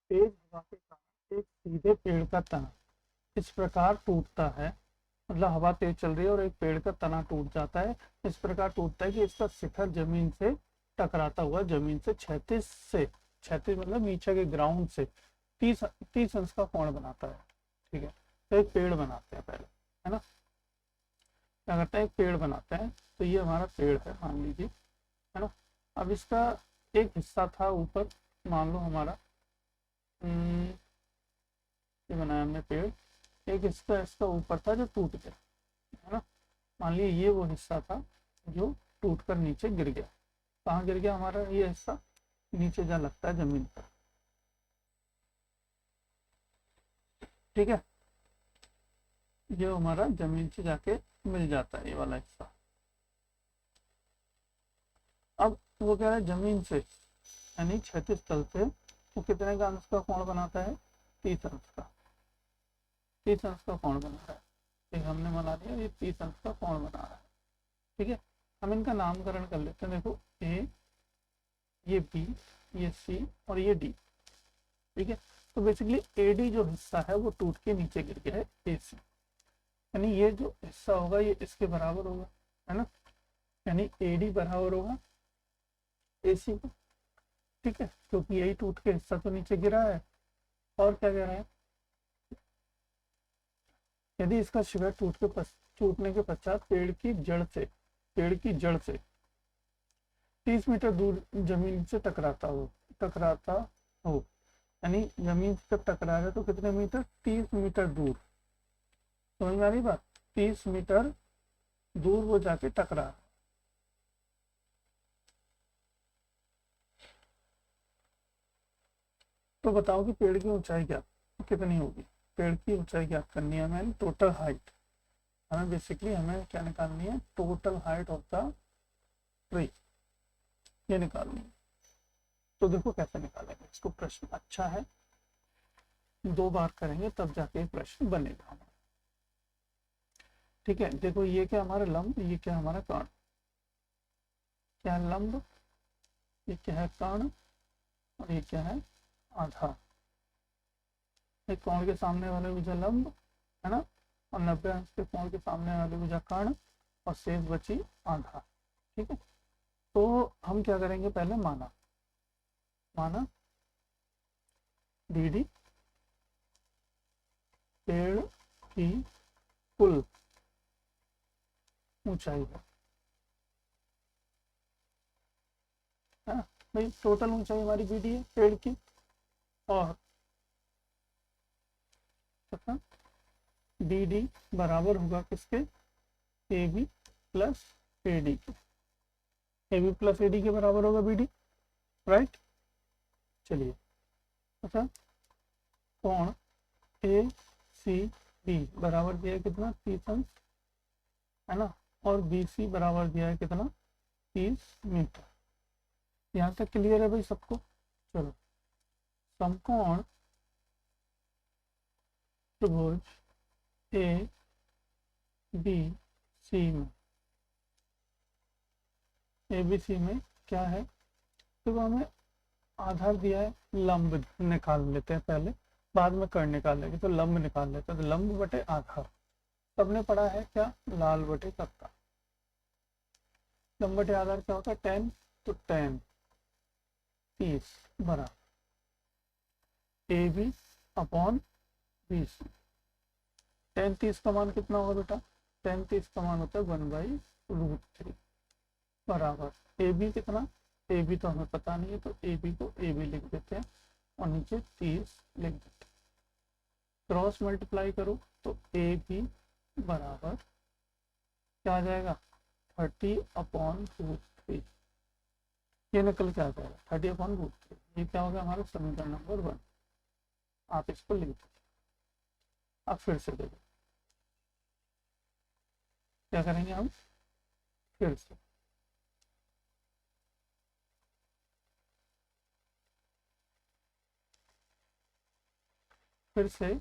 तेज हवा के कारण एक सीधे पेड़ का तना इस प्रकार टूटता है, मतलब हवा तेज चल रही है और एक पेड़ का तना टूट जाता है, इस प्रकार टूटता है कि इसका शिखर जमीन से टकराता हुआ जमीन से 36 मतलब नीचे के ग्राउंड से 30 अंश का कोण बनाता है। ठीक है, तो एक पेड़ बनाते हैं पहले, है ना। क्या करते हैं, एक पेड़ बनाते हैं। तो ये हमारा पेड़ है मान लीजिए, है ना। अब इसका एक हिस्सा था ऊपर, मान लो हमारा ये बनाया हमने पेड़, एक हिस्सा इसका ऊपर था जो टूट गया, है ना। मान लीजिए ये वो हिस्सा था जो टूट कर नीचे गिर गया। कहाँ गिर गया हमारा ये हिस्सा, नीचे जहाँ लगता है जमीन पर। ठीक है, ये हमारा जमीन से जाके मिल जाता है ये वाला हिस्सा। अब वो कह रहा है जमीन से यानी 36 तल से वो कितने का अंश का कोण बनाता है, 30 अंश का। 30 अंश का कोण बना रहा है, एक हमने बना दिया, ये 30 अंश का कोण बना रहा है। ठीक है, हम इनका नामकरण कर लेते हैं। देखो ए, ये बी, ये सी और ये डी। ठीक है, तो बेसिकली ए डी जो हिस्सा है वो टूट के नीचे गिर गया है ए सी, यानी ये जो हिस्सा होगा ये इसके बराबर होगा, है ना। यानी ए डी बराबर होगा ए सी को। ठीक है, क्योंकि यही टूट के हिस्सा तो नीचे गिरा है। और क्या कह रहा है, यदि इसका शिखर टूटने के पश्चात पेड़ की जड़ से 30 मीटर दूर जमीन से टकराता हो, यानी जमीन से जब टकरा रहा है तो कितने मीटर, 30 मीटर दूर। समझ में आ रही बात, 30 मीटर दूर वो जाके टकरा। तो बताओ कि पेड़ की ऊंचाई क्या कितनी होगी। पेड़ की ऊंचाई ज्ञात करनी है हमें, टोटल हाइट। हमें बेसिकली हमें क्या निकालनी है, total height of the tree, ये निकालनी है। तो देखो कैसे निकालेंगे इसको, प्रश्न अच्छा है, 2 बार करेंगे तब जाके प्रश्न बनेगा। ठीक है, देखो ये क्या हमारा लंब, ये क्या हमारा कर्ण। क्या है लंब, ये क्या है कर्ण, और ये क्या है आधार। एक कोण के सामने वाले भुजा लंब, है ना, और 90 अंश के कोण के सामने वाले भुजा कर्ण, और शेष बची आधार। ठीक है, तो हम क्या करेंगे, पहले माना डी डी पेड़ की कुल ऊंचाई है ना भाई। टोटल ऊंचाई हमारी बी डी है पेड़ की, और डी डी बराबर होगा किसके, A B plus A D के। A B plus A D के बराबर होगा बी डी, राइट। चलिए, अच्छा कोण ए सी बी बराबर दिया है कितना, 30 अंश, है ना, और बी सी बराबर दिया है कितना, 30 मीटर। यहाँ तक क्लियर है भाई सबको। चलो, समकोण त्रिभुज ए बी सी में, ए बी सी में क्या है, तो हमें आधार दिया है, लंब निकाल लेते हैं पहले, बाद में कर्ण निकाल लेंगे। तो लंब निकाल लेते हैं, तो लंब बटे आधार। सबने पढ़ा है क्या, लाल बटे कत्ता। लंब बटे आधार क्या होता है, 10, तो 10 30 बराबर A B upon B C. 10 30 का मान कितना होगा बेटा, 10 30 का मान होता है 1/√3 बराबर ए बी कितना, ए बी तो हमें पता नहीं है, तो ए बी को ए बी लिख देते हैं और नीचे 30 लिख देते हैं। क्रॉस मल्टीप्लाई करो तो ए बी बराबर क्या आ जाएगा, 30/√3। ये निकल के आ जाएगा 30/√3। ये क्या होगा हमारा समीकरण नंबर 1। आप इसको लिख दीजिए। अब फिर से देखो क्या करेंगे हम, फिर से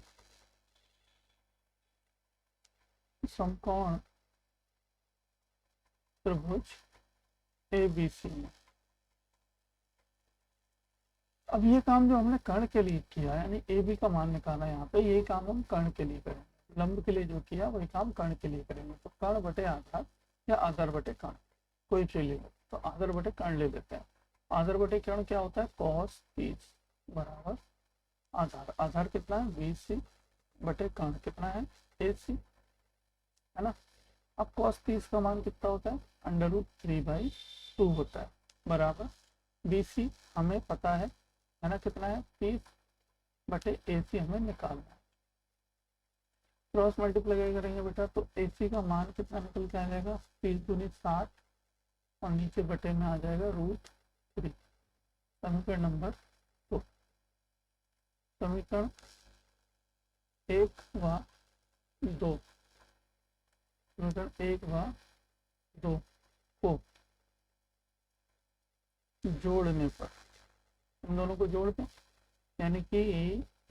समकोण त्रिभुज ए बी सी में अब ये काम जो हमने कर्ण के लिए किया यानी ए बी का मान निकाला यहाँ पे, यही काम हम कर्ण के लिए करेंगे। लंब के लिए जो किया वही काम कर्ण के लिए करेंगे। तो कर्ण बटे आधार या आधार बटे कर्ण कोई चीज ले लो, तो आधार बटे कर्ण ले लेते हैं। आधार बटे कर्ण क्या होता है, cos 30 बराबर आधार। आधार कितना है, BC बटे कर्ण कितना है, AC, है ना। अब cos 30 का मान कितना होता है, √3/2 होता है बराबर BC हमें पता है ना, कितना है 30 बटे AC हमें निकालना है। क्रॉस मल्टीप्लाई करेंगे बेटा तो AC का मान कितना निकल के आ जाएगा, 30 दूनी 60 और नीचे बटे में आ जाएगा √3। समीकरण नंबर 2, समीकरण 1 व 2, समीकरण 1 व 2 को जोड़ने पर, इन दोनों को जोड़ दें यानी कि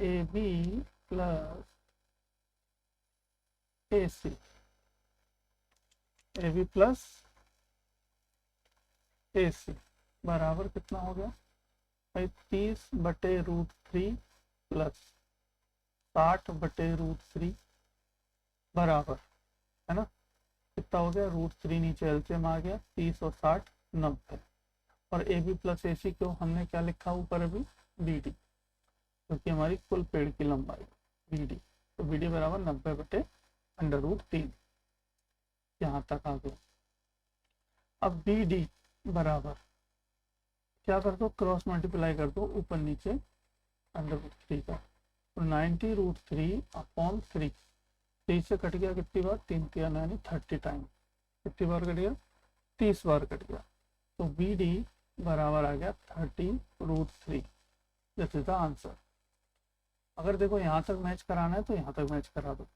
AB plus AC, AB plus AC बराबर कितना हो गया भाई, 30 बटे √3 प्लस 60 बटे √3 बराबर, है ना, कितना हो गया, √3 नीचे एलसीएम आ गया, 30 और 60 90। और AB प्लस AC को हमने क्या लिखा ऊपर अभी, BD, क्योंकि हमारी कुल पेड़ की लंबाई BD, तो BD बराबर 90 बटे √3, यहाँ तक आ गया। अब BD बराबर क्या कर दो, क्रॉस मल्टीप्लाई कर दो ऊपर नीचे √3 का, तो 90√3 अपॉन 3, 3 से कट गया कितनी बार, 3 3 यानी 30 टाइम, कितनी बार कट गया, 30 बार कट गया। तो BD बराबर आ गया 30√3, दिस इज द आंसर। अगर देखो यहाँ तक मैच कराना है तो यहाँ तक मैच करा दो।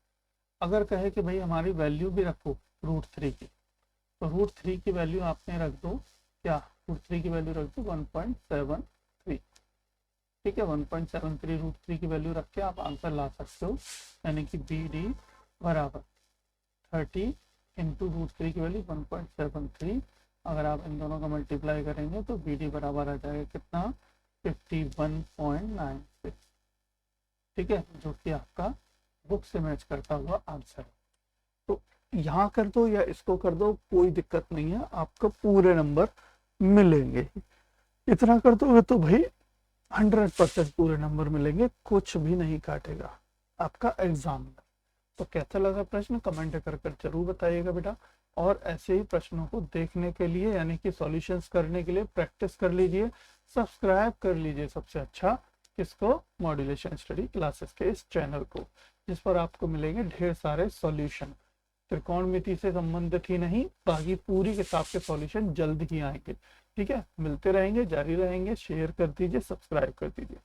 अगर कहे कि भाई हमारी वैल्यू भी रखो √3 की, तो √3 की वैल्यू आपने रख दो क्या, √3 की वैल्यू रख दो 1.73, ठीक है, 1.73 √3 की वैल्यू रख के आप आंसर ला सकते हो, यानी कि BD बराबर 30 इंटू √3 की वैल्यू 1.73। अगर आप इन दोनों का मल्टीप्लाई करेंगे तो BD बराबर आ जाएगा कितना, 51.96, ठीक है, जो कि आपका बुक से मैच करता हुआ आंसर है। तो यहाँ कर दो या इसको कर दो, कोई दिक्कत नहीं है, आपको पूरे नंबर मिलेंगे। इतना कर दोगे तो भाई 100% पूरे नंबर मिलेंगे, कुछ भी नहीं काटेगा आपका एग्जाम में। तो कैसा लगा प्रश्न कमेंट कर जरूर बताइएगा बेटा। और ऐसे ही प्रश्नों को देखने के लिए यानी कि सॉल्यूशंस करने के लिए प्रैक्टिस कर लीजिए, सब्सक्राइब कर लीजिए सबसे अच्छा किसको, मॉड्यूलेशन स्टडी क्लासेस के इस चैनल को, जिस पर आपको मिलेंगे ढेर सारे सॉल्यूशन, त्रिकोणमिति से संबंधित ही नहीं बाकी पूरी किताब के सॉल्यूशन जल्द ही आएंगे। ठीक है, मिलते रहेंगे, जारी रहेंगे, शेयर कर दीजिए, सब्सक्राइब कर दीजिए।